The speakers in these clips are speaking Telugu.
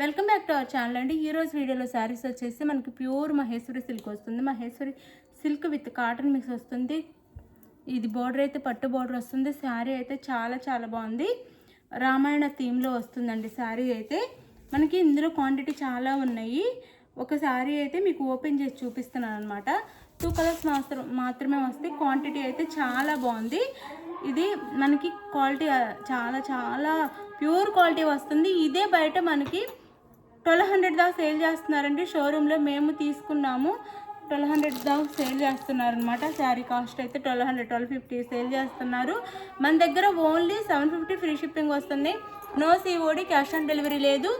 Welcome back to our channel అండి. ఈరోజు వీడియోలో శారీస్ వచ్చేసి మనకి ప్యూర్ మహేశ్వరి సిల్క్ వస్తుంది. Maheshwari silk with cotton mix వస్తుంది. ఇది బోర్డర్ అయితే పట్టు బోర్డర్ వస్తుంది. శారీ అయితే చాలా చాలా బాగుంది. రామాయణ థీమ్లో వస్తుందండి శారీ అయితే. మనకి ఇందులో క్వాంటిటీ చాలా ఉన్నాయి. ఒక శారీ అయితే మీకు ఓపెన్ చేసి చూపిస్తున్నాను అనమాట. 2 కలర్స్ మాత్రమే వస్తాయి. క్వాంటిటీ అయితే చాలా బాగుంది. ఇది మనకి క్వాలిటీ చాలా చాలా ప్యూర్ క్వాలిటీ వస్తుంది. ఇదే బయట మనకి 1200 దాకా సేల్ చేస్తున్నారండి. షోరూంలో మేము తీసుకున్నాము. 1200 దాకా సేల్ చేస్తున్నారు అనమాట. శారీ కాస్ట్ అయితే 1200 1250 సేల్ చేస్తున్నారు. మన దగ్గర ఓన్లీ 750 ఫ్రీ షిప్పింగ్ వస్తుంది. No COD, cash on delivery లేదు.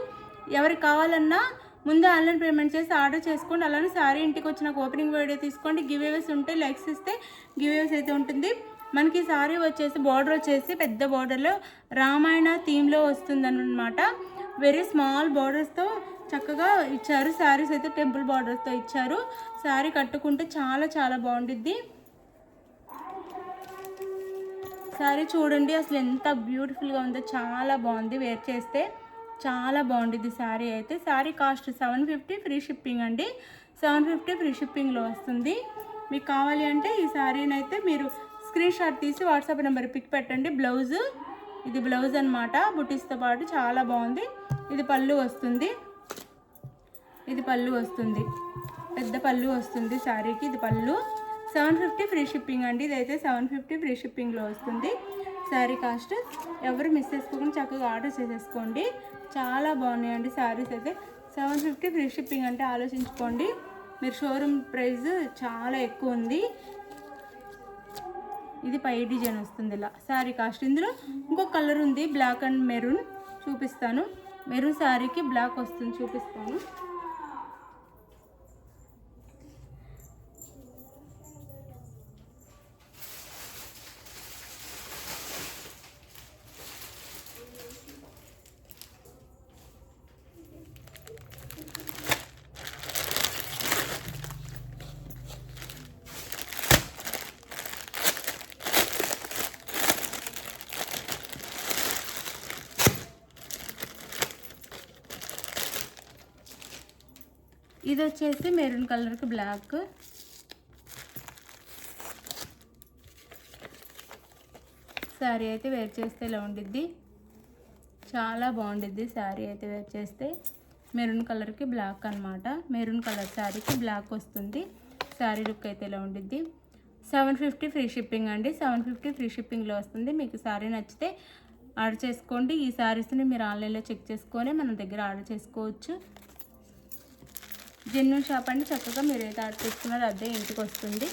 ఎవరికి కావాలన్నా ముందే ఆన్లైన్ పేమెంట్ చేసి ఆర్డర్ చేసుకోండి. అలానే శారీ ఇంటికి వచ్చినాక ఓపెనింగ్ వీడియో తీసుకోండి. గివేవేస్ ఉంటాయి. లైక్స్ ఇస్తే గివేవేస్ అయితే ఉంటుంది. మనకి శారీ వచ్చేసి బార్డర్ వచ్చేసి పెద్ద బార్డర్లో రామాయణ థీమ్లో వస్తుందన్నమాట. వెరీ స్మాల్ బార్డర్స్తో చక్కగా ఇచ్చారు. శారీస్ అయితే టెంపుల్ బార్డర్స్తో ఇచ్చారు. శారీ కట్టుకుంటే చాలా చాలా బాగుంటుంది. శారీ చూడండి అసలు ఎంత బ్యూటిఫుల్గా ఉందో, చాలా బాగుంది. వేర్ చేస్తే చాలా బాగుంటుంది శారీ అయితే. శారీ కాస్ట్ 750 ఫ్రీ షిప్పింగ్ అండి. 750 ఫ్రీ షిప్పింగ్లో వస్తుంది. మీకు కావాలి అంటే ఈ శారీని అయితే మీరు స్క్రీన్ షాట్ తీసి వాట్సాప్ నెంబర్ పిక్ పెట్టండి. బ్లౌజ్, ఇది బ్లౌజ్ అనమాట. బుటీస్తో పాటు చాలా బాగుంది. ఇది పళ్ళు వస్తుంది. ఇది పళ్ళు వస్తుంది. పెద్ద పళ్ళు వస్తుంది శారీకి. ఇది పళ్ళు. 750 ఫ్రీ షిప్పింగ్ అండి. ఇదైతే 750 ఫ్రీ షిప్పింగ్లో వస్తుంది. శారీ కాస్ట్ ఎవరు మిస్ చేసుకోకుండా చక్కగా ఆర్డర్ చేసేసుకోండి. చాలా బాగున్నాయండి శారీస్ అయితే. 750 ఫ్రీ షిప్పింగ్ అంటే ఆలోచించుకోండి. మీరు షోరూమ్ ప్రైస్ చాలా ఎక్కువ ఉంది. ఇది పై డిజైన్ వస్తుంది ఇలా శారీ కాస్ట్. ఇందులో ఇంకో కలర్ ఉంది, బ్లాక్ అండ్ మెరూన్. చూపిస్తాను. మెరూన్ శారీకి బ్లాక్ వస్తుంది, చూపిస్తాను. ఇది వచ్చేసి మెరూన్ కలర్కి బ్లాక్. శారీ అయితే వేర్ చేస్తే ఇలా ఉండిద్ది. చాలా బాగుండిద్ది శారీ అయితే వేర్ చేస్తే. మెరూన్ కలర్కి బ్లాక్ అనమాట. మెరూన్ కలర్ శారీకి బ్లాక్ వస్తుంది. శారీ లుక్ అయితే ఇలా ఉండిద్ది. 750 ఫ్రీ షిప్పింగ్ అండి. 750 ఫ్రీ షిప్పింగ్లో వస్తుంది. మీకు శారీ నచ్చితే ఆర్డర్ చేసుకోండి. ఈ శారీస్ని మీరు ఆన్లైన్లో చెక్ చేసుకొని మన దగ్గర ఆర్డర్ చేసుకోవచ్చు. జెన్యూన్ షాప్ అండి. చక్కగా మీరు అయితే ఆర్డర్ చేసుకున్నారో అదే ఇంటికి వస్తుంది.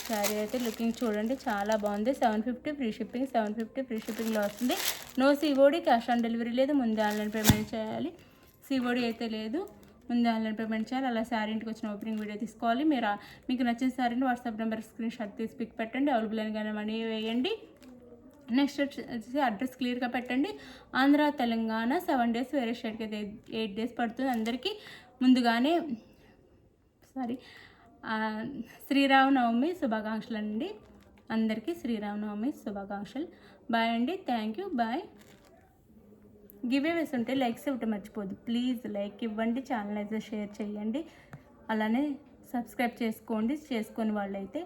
శారీ అయితే లుకింగ్ చూడండి చాలా బాగుంది. 750 ఫ్రీ షిప్పింగ్. 750 ఫ్రీ షిప్పింగ్లో వస్తుంది. No COD, cash on delivery లేదు. ముందే ఆన్లైన్ పేమెంట్ చేయాలి. సిఓడి అయితే లేదు. ముందే ఆన్లైన్ పేమెంట్ చేయాలి. అలా శారీ ఇంటికి వచ్చిన ఓపెనింగ్ వీడియో తీసుకోవాలి. మీకు నచ్చిన శారీని వాట్సాప్ నెంబర్ స్క్రీన్ షాట్ తీసి పిక్ పెట్టండి. అవైలబుల్ అయిన మనీ వేయండి. నెక్స్ట్ వచ్చేసి అడ్రస్ క్లియర్గా పెట్టండి. ఆంధ్ర తెలంగాణ 7 డేస్, వేరే స్టేట్కి అయితే 8 డేస్ పడుతుంది. అందరికీ ముందుగానే శ్రీరామనవమి శుభాకాంక్షలు అండి. అందరికీ శ్రీరామనవమి శుభాకాంక్షలు. బాయ్ అండి. Thank you. బాయ్. గివేవేస్ ఉంటే లైక్స్ ఇవ్వటం మర్చిపోద్దు. ప్లీజ్ లైక్ ఇవ్వండి. ఛానల్ అయితే షేర్ చేయండి. అలానే సబ్స్క్రైబ్ చేసుకోండి చేసుకొని వాళ్ళైతే.